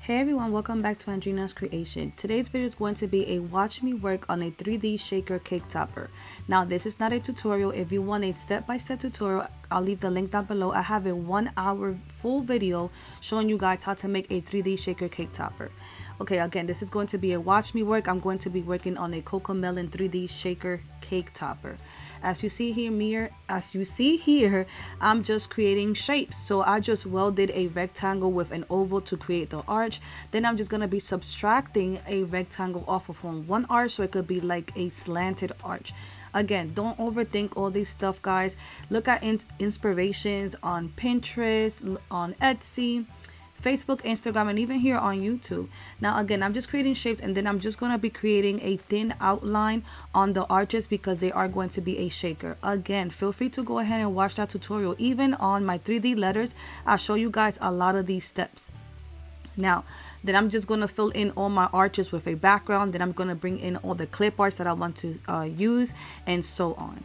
Hey everyone, welcome back to Andrina's Creation. Today's video is going to be a watch me work on a 3D shaker cake topper. Now this is not a tutorial. If you want a step-by-step tutorial, I'll leave the link down below. I have a 1-hour full video showing you guys how to make a 3D shaker cake topper. Okay, again, this is going to be a watch me work. I'm going to be working on a CoComelon 3D shaker cake topper. As you see here, I'm just creating shapes. So I just welded a rectangle with an oval to create the arch. Then I'm just going to be subtracting a rectangle off of one arch so it could be like a slanted arch. Again, don't overthink all these stuff, guys. Look at inspirations on Pinterest, on Etsy, Facebook, Instagram, and even here on YouTube. Now again, I'm just creating shapes, and then I'm just going to be creating a thin outline on the arches because they are going to be a shaker. Again, feel free to go ahead and watch that tutorial. Even on my 3D letters, I'll show you guys a lot of these steps. Now, then I'm just going to fill in all my arches with a background. Then I'm going to bring in all the clip arts that I want to use, and so on.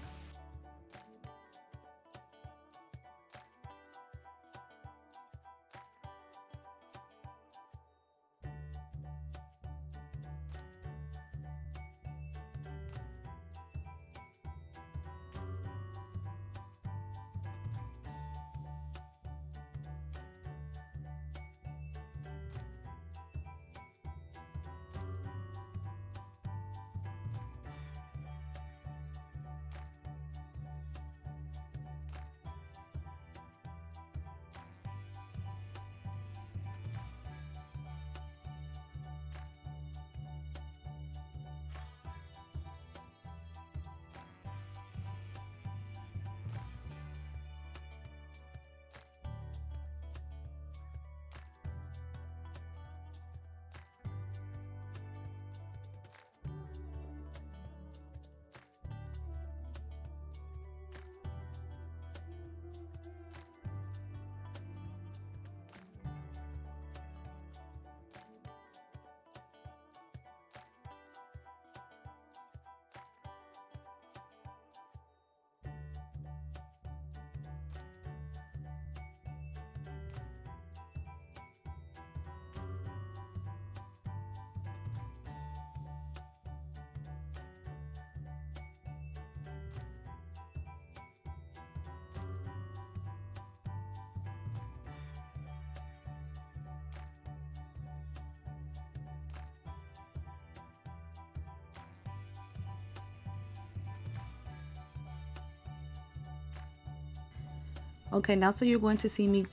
Okay, now so you're going to see me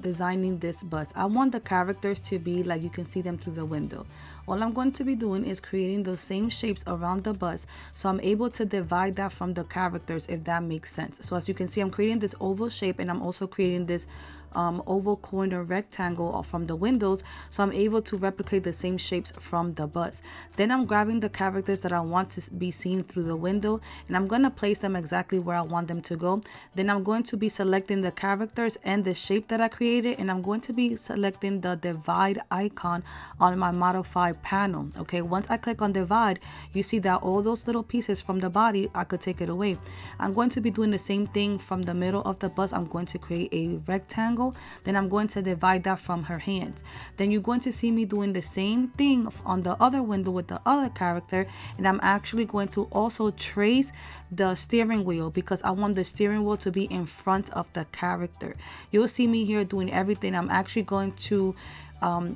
designing this bus. I want the characters to be like you can see them through the window. All I'm going to be doing is creating those same shapes around the bus, so I'm able to divide that from the characters, if that makes sense. So as you can see, I'm creating this oval shape, and I'm also creating this oval corner rectangle from the windows, so I'm able to replicate the same shapes from the bus. Then I'm grabbing the characters that I want to be seen through the window, and I'm going to place them exactly where I want them to go. Then I'm going to be selecting the characters and the shape that I created, and I'm going to be selecting the divide icon on my modify panel. Okay, once I click on divide, you see that all those little pieces from the body, I could take it away. I'm going to be doing the same thing from the middle of the bus. I'm going to create a rectangle, then I'm going to divide that from her hands. Then you're going to see me doing the same thing on the other window with the other character, and I'm actually going to also trace the steering wheel because I want the steering wheel to be in front of the character. You'll see me here doing everything. I'm actually going to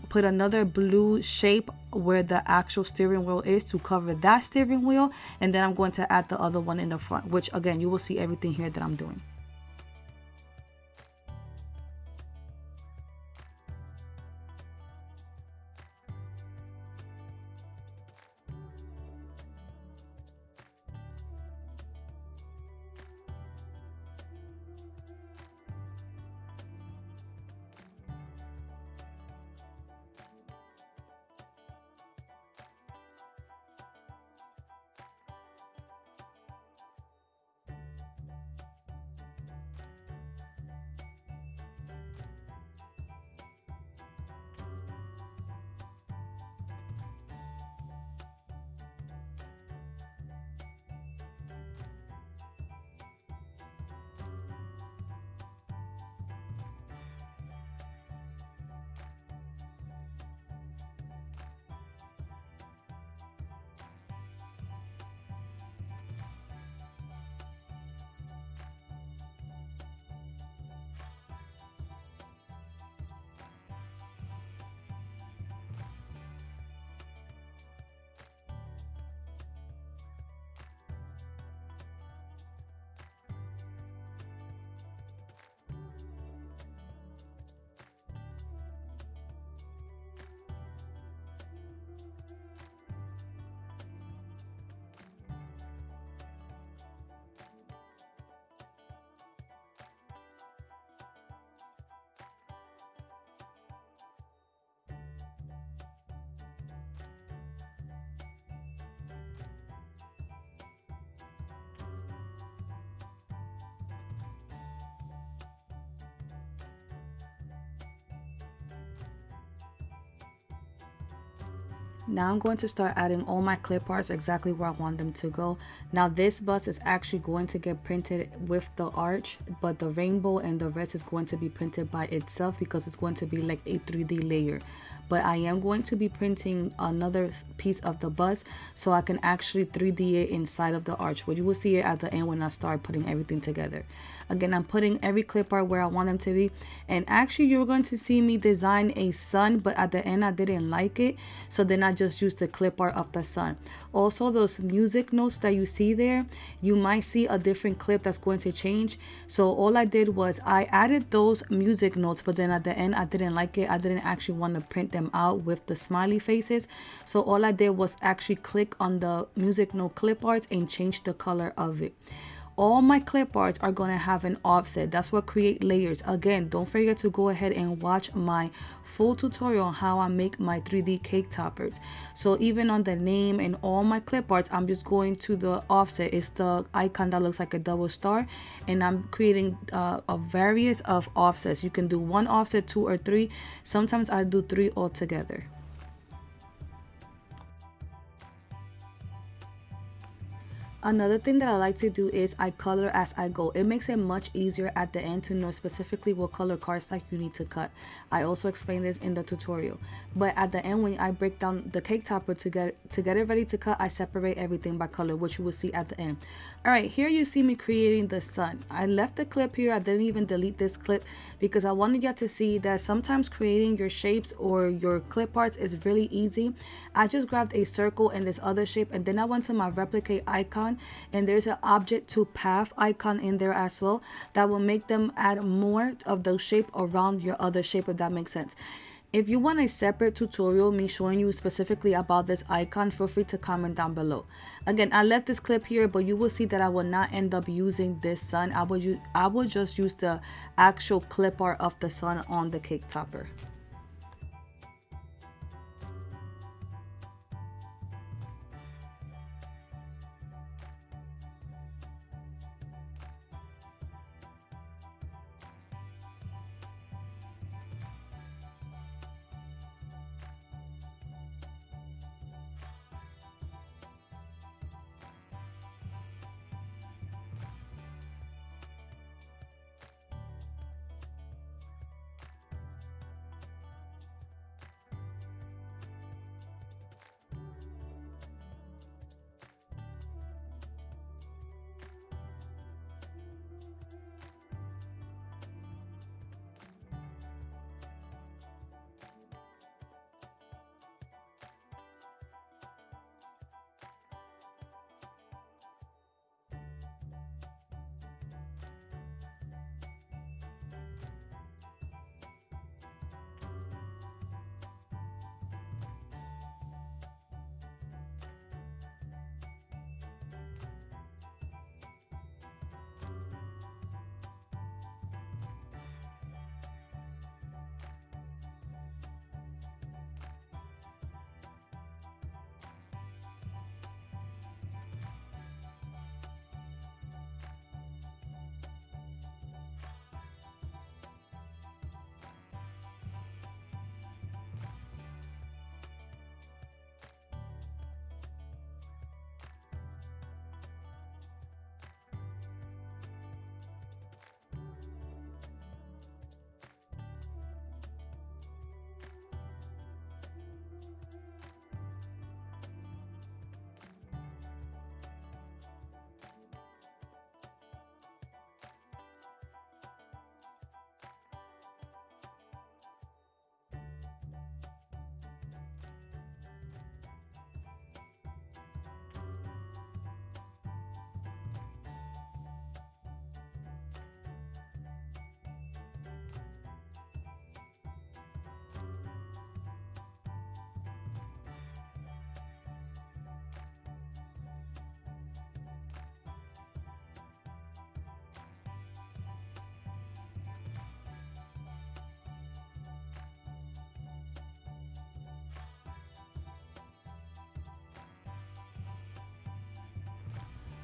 put another blue shape where the actual steering wheel is to cover that steering wheel, and then I'm going to add the other one in the front, which again you will see everything here that I'm doing. Now I'm going to start adding all my clip arts exactly where I want them to go. Now this bust is actually going to get printed with the arch, but the rainbow and the rest is going to be printed by itself because it's going to be like a 3D layer. But I am going to be printing another piece of the bust so I can actually 3D it inside of the arch, but you will see it at the end when I start putting everything together. Again, I'm putting every clip art where I want them to be, and actually you're going to see me design a sun, but at the end I didn't like it, so then I just used the clip art of the sun. Also, those music notes that you see there, you might see a different clip that's going to change. So all I did was I added those music notes, but then at the end I didn't like it. I didn't actually want to print them out with the smiley faces, so all I did was actually click on the music note clip arts and change the color of it. All my clip arts are going to have an offset. That's what create layers. Again, don't forget to go ahead and watch my full tutorial on how I make my 3D cake toppers. So even on the name and all my clip arts, I'm just going to the offset. It's the icon that looks like a double star, and I'm creating a various of offsets. You can do one offset, two or three. Sometimes I do three altogether. Another thing that I like to do is I color as I go. It makes it much easier at the end to know specifically what color cardstock you need to cut. I also explain this in the tutorial. But at the end, when I break down the cake topper to get it ready to cut, I separate everything by color, which you will see at the end. Alright, here you see me creating the sun. I left the clip here. I didn't even delete this clip because I wanted you to see that sometimes creating your shapes or your clip arts is really easy. I just grabbed a circle and this other shape, and then I went to my replicate icon, and there's an object to path icon in there as well that will make them add more of those shape around your other shape, if that makes sense. If you want a separate tutorial, me showing you specifically about this icon, feel free to comment down below. Again, I left this clip here, but you will see that I will not end up using this sun. I will just use the actual clip art of the sun on the cake topper.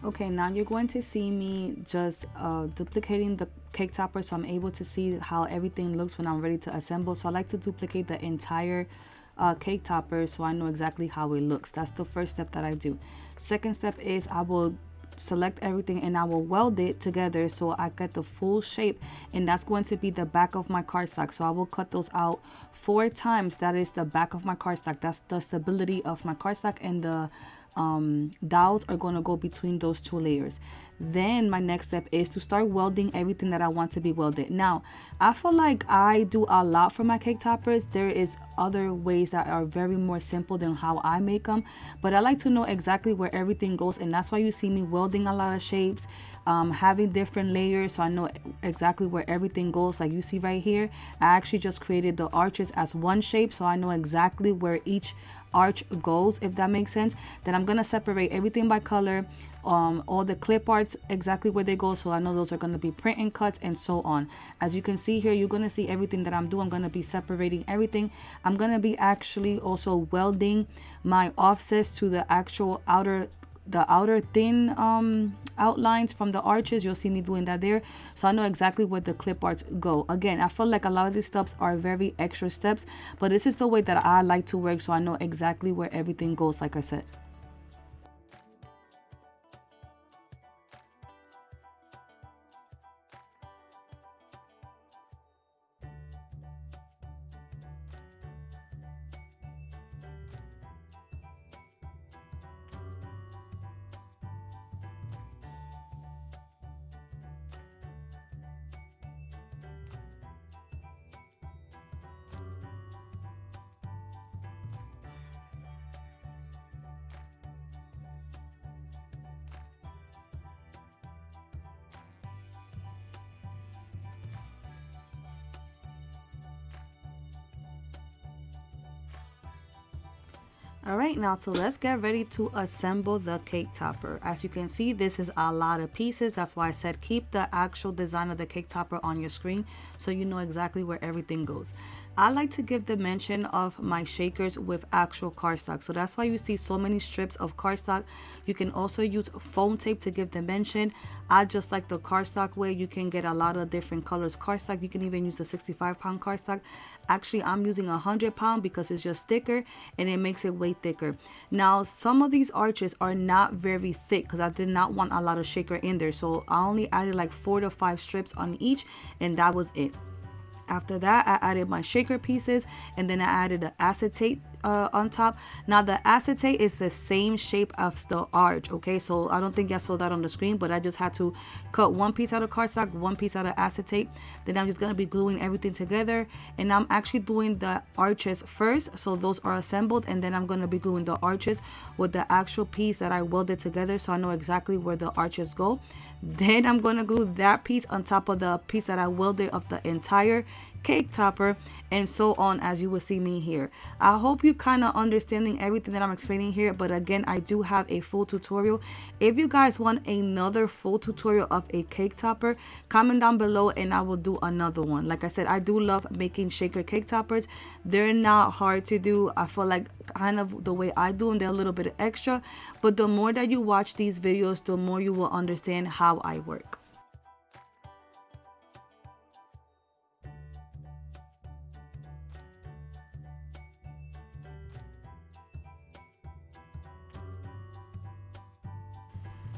Okay, now you're going to see me just duplicating the cake topper so I'm able to see how everything looks when I'm ready to assemble. So I like to duplicate the entire cake topper, so I know exactly how it looks. That's the first step that I do. Second step is I will select everything and I will weld it together so I get the full shape, and that's going to be the back of my cardstock. So I will cut those out 4 times. That is the back of my cardstock. That's the stability of my cardstock, and the dowels are going to go between those 2 layers. Then my next step is to start welding everything that I want to be welded. Now I feel like I do a lot for my cake toppers. There is other ways that are very more simple than how I make them, but I like to know exactly where everything goes, and that's why you see me welding a lot of shapes, having different layers, so I know exactly where everything goes. Like you see right here, I actually just created the arches as one shape, so I know exactly where each arch goes, if that makes sense. Then I'm gonna separate everything by color, all the clip arts exactly where they go, so I know those are going to be print and cuts and so on. As you can see here, you're going to see everything that I'm doing. I'm going to be separating everything. I'm going to be actually also welding my offsets to the actual outer thin outlines from the arches. You'll see me doing that there, so I know exactly where the clip arts go. Again, I feel like a lot of these steps are very extra steps, but this is the way that I like to work, so I know exactly where everything goes, like I said. All right, now so let's get ready to assemble the cake topper. As you can see, this is a lot of pieces. That's why I said keep the actual design of the cake topper on your screen so you know exactly where everything goes. I like to give dimension of my shakers with actual cardstock, so that's why you see so many strips of cardstock. You can also use foam tape to give dimension. I just like the cardstock way. You can get a lot of different colors cardstock. You can even use a 65-pound cardstock. Actually, I'm using 100-pound because it's just thicker and it makes it way thicker. Now some of these arches are not very thick because I did not want a lot of shaker in there, so I only added like 4 to 5 strips on each, and that was it. After that, I added my shaker pieces, and then I added the acetate on top. Now the acetate is the same shape as the arch, okay? So I don't think I saw that on the screen, but I just had to cut one piece out of cardstock, one piece out of acetate. Then I'm just gonna be gluing everything together, and I'm actually doing the arches first, so those are assembled, and then I'm gonna be gluing the arches with the actual piece that I welded together, so I know exactly where the arches go. Then I'm gonna glue that piece on top of the piece that I welded of the entire cake topper, and so on, as you will see me here. I hope you kind of understanding everything that I'm explaining here, but again, I do have a full tutorial. If you guys want another full tutorial of a cake topper, comment down below and I will do another one. Like I said, I do love making shaker cake toppers. They're not hard to do. I feel like kind of the way I do them, they're a little bit extra, but the more that you watch these videos, the more you will understand how I work.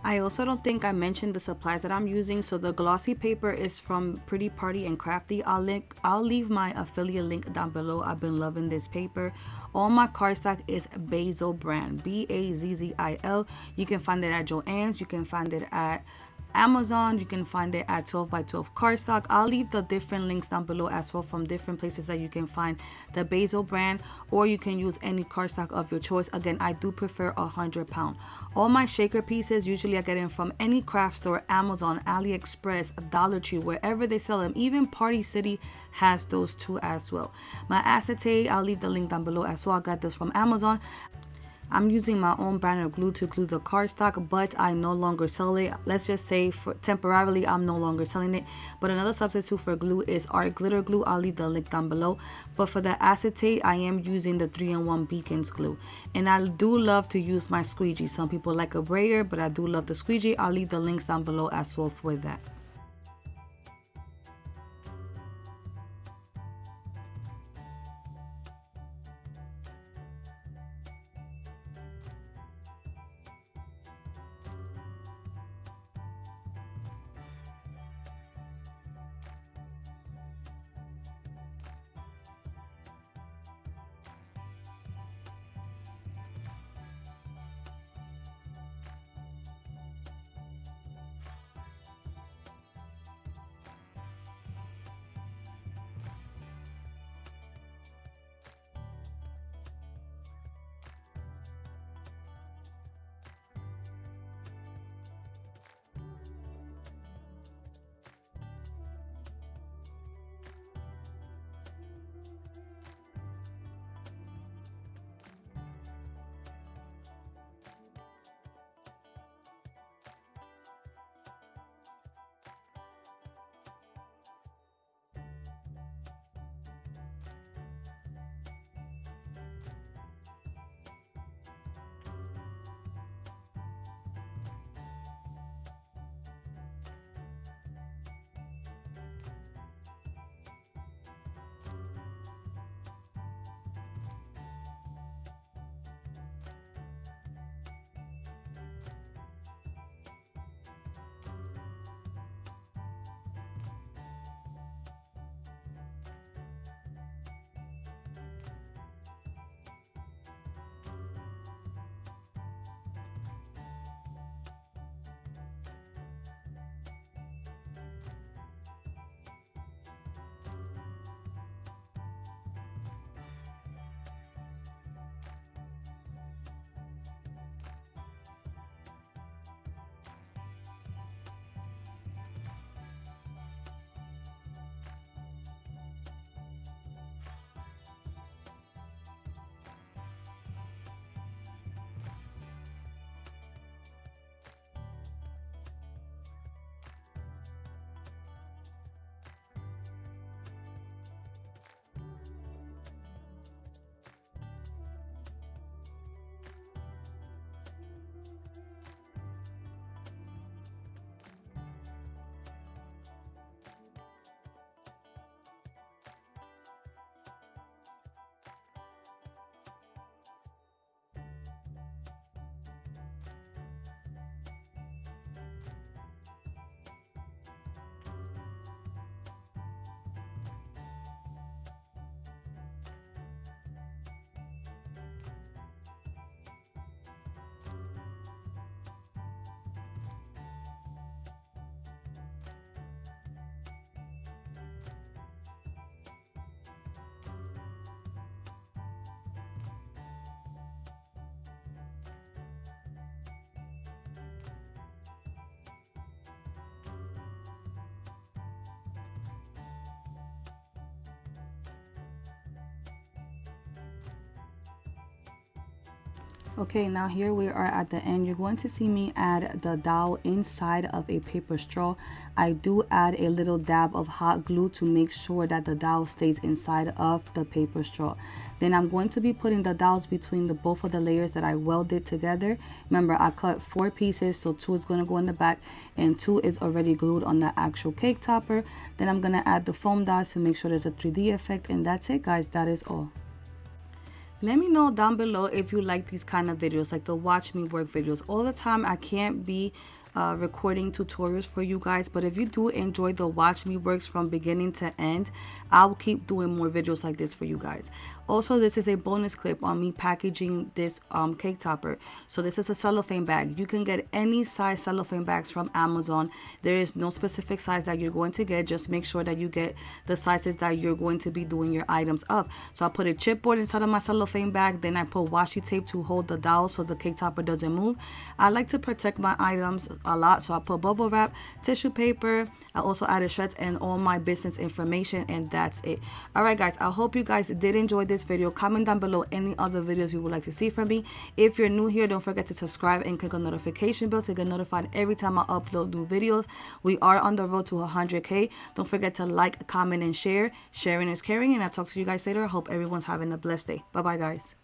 I also don't think I mentioned the supplies that I'm using. So the glossy paper is from Pretty Party and Crafty. I'll leave my affiliate link down below. I've been loving this paper. All my cardstock is Bazzil brand, Bazzil. You can find it at Joann's. You can find it at Amazon. You can find it at 12 by 12 cardstock. I'll leave the different links down below as well from different places that you can find the Bazzil brand, or you can use any cardstock of your choice. Again, I do prefer 100-pound. All my shaker pieces usually I get them from any craft store, Amazon, AliExpress, Dollar Tree, wherever they sell them. Even Party City has those too as well. My acetate, I'll leave the link down below as well. I got this from Amazon. I'm using my own brand of glue to glue the cardstock, but I no longer sell it. Let's just say for temporarily, I'm no longer selling it. But another substitute for glue is Art Glitter Glue. I'll leave the link down below. But for the acetate, I am using the 3-in-1 Beacons glue. And I do love to use my squeegee. Some people like a brayer, but I do love the squeegee. I'll leave the links down below as well for that. Okay, now here we are at the end. You're going to see me add the dowel inside of a paper straw. I do add a little dab of hot glue to make sure that the dowel stays inside of the paper straw. Then I'm going to be putting the dowels between the both of the layers that I welded together. Remember, I cut 4 pieces, so 2 is going to go in the back and 2 is already glued on the actual cake topper. Then I'm going to add the foam dots to make sure there's a 3D effect, and that's it, guys. That is all. Let me know down below if you like these kind of videos, like the watch me work videos. All the time I can't be recording tutorials for you guys, but if you do enjoy the watch me works from beginning to end, I'll keep doing more videos like this for you guys. Also, this is a bonus clip on me packaging this cake topper. So this is a cellophane bag. You can get any size cellophane bags from Amazon. There is no specific size that you're going to get. Just make sure that you get the sizes that you're going to be doing your items of. So I put a chipboard inside of my cellophane bag. Then I put washi tape to hold the dowel so the cake topper doesn't move. I like to protect my items a lot, so I put bubble wrap, tissue paper. I also added shreds and all my business information, and that's it. Alright guys, I hope you guys did enjoy this video. Comment down below any other videos you would like to see from me. If you're new here, don't forget to subscribe and click on the notification bell to get notified every time I upload new videos. We are on the road to 100K. Don't forget to like, comment, and share. Sharing is caring, and I'll talk to you guys later. I hope everyone's having a blessed day. Bye bye guys.